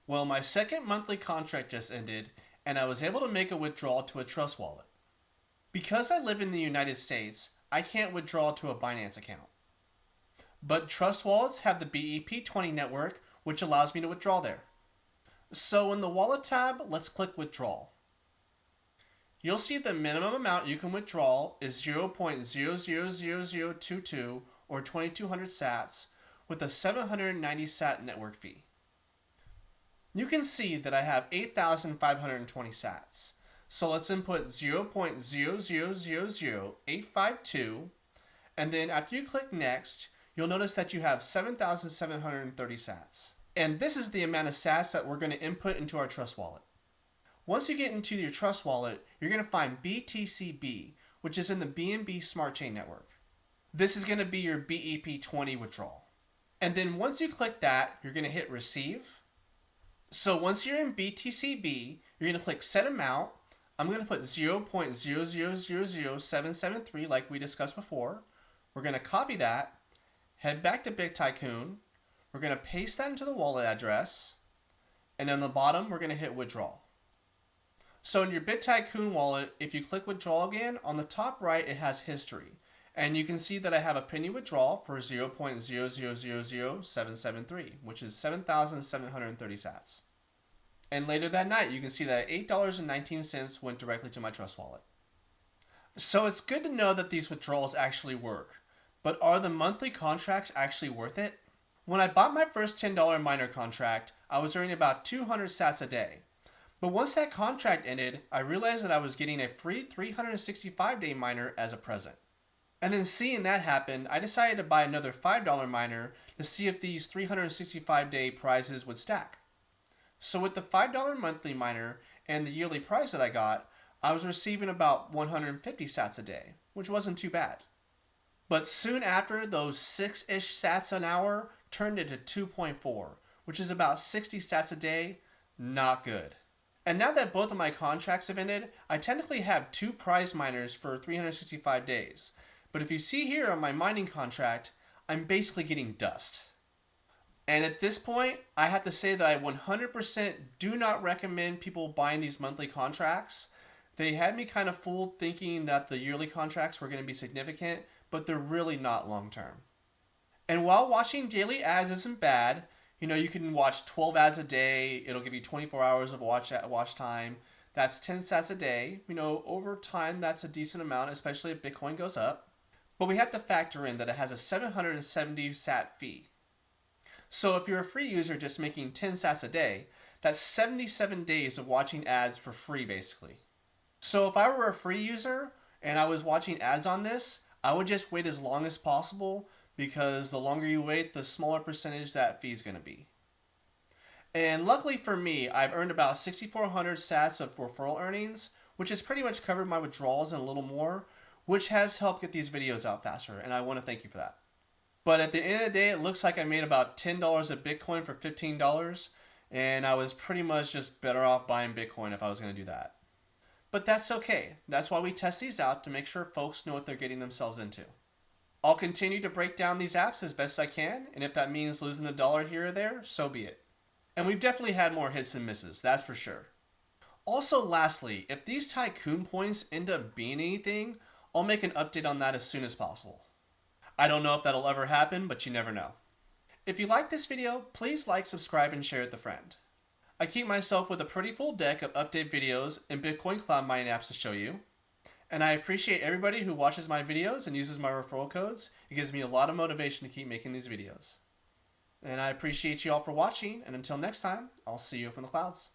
Well, my second monthly contract just ended, and I was able to make a withdrawal to a Trust wallet. Because I live in the United States, I can't withdraw to a Binance account. But Trust wallets have the BEP20 network, which allows me to withdraw there. So in the Wallet tab, let's click Withdrawal. You'll see the minimum amount you can withdraw is 0.000022 or 2200 sats with a 790 sat network fee. You can see that I have 8,520 sats. So let's input 0.0000852, and then after you click next, you'll notice that you have 7,730 sats. And this is the amount of sats that we're going to input into our Trust wallet. Once you get into your Trust wallet, you're going to find BTCB, which is in the BNB Smart Chain network. This is going to be your BEP20 withdrawal. And then once you click that, you're going to hit Receive. So once you're in BTCB, you're going to click Set Amount. I'm going to put 0.0000773 like we discussed before. We're going to copy that, head back to BitTycoon. We're going to paste that into the wallet address. And on the bottom, we're going to hit Withdraw. So in your BitTycoon wallet, if you click Withdraw again, on the top right, it has History. And you can see that I have a pending withdrawal for 0.0000773, which is 7,730 sats. And later that night, you can see that $8.19 went directly to my Trust wallet. So it's good to know that these withdrawals actually work. But are the monthly contracts actually worth it? When I bought my first $10 miner contract, I was earning about 200 sats a day. But once that contract ended, I realized that I was getting a free 365-day miner as a present. And then seeing that happen, I decided to buy another $5 miner to see if these 365-day prizes would stack. So with the $5 monthly miner and the yearly prize that I got, I was receiving about 150 sats a day, which wasn't too bad. But soon after, those 6-ish sats an hour turned into 2.4, which is about 60 sats a day. Not good. And now that both of my contracts have ended, I technically have 2 prize miners for 365 days. But if you see here on my mining contract, I'm basically getting dust. And at this point, I have to say that I 100% do not recommend people buying these monthly contracts. They had me kind of fooled thinking that the yearly contracts were going to be significant, but they're really not long term. And while watching daily ads isn't bad, you can watch 12 ads a day. It'll give you 24 hours of watch time. That's 10 sats a day. Over time, that's a decent amount, especially if Bitcoin goes up. But we have to factor in that it has a 770 sat fee. So if you're a free user just making 10 sats a day, that's 77 days of watching ads for free, basically. So if I were a free user and I was watching ads on this, I would just wait as long as possible, because the longer you wait, the smaller percentage that fee is going to be. And luckily for me, I've earned about 6,400 sats of referral earnings, which has pretty much covered my withdrawals and a little more, which has helped get these videos out faster, and I want to thank you for that. But at the end of the day, it looks like I made about $10 of Bitcoin for $15, and I was pretty much just better off buying Bitcoin if I was going to do that. But that's okay. That's why we test these out, to make sure folks know what they're getting themselves into. I'll continue to break down these apps as best I can, and if that means losing $1 here or there, so be it. And we've definitely had more hits and misses, that's for sure. Also, lastly, if these Tycoon points end up being anything, I'll make an update on that as soon as possible. I don't know if that'll ever happen, but you never know. If you like this video, please like, subscribe, and share it with a friend. I keep myself with a pretty full deck of update videos and Bitcoin cloud mining apps to show you. And I appreciate everybody who watches my videos and uses my referral codes. It gives me a lot of motivation to keep making these videos. And I appreciate you all for watching, and until next time, I'll see you up in the clouds.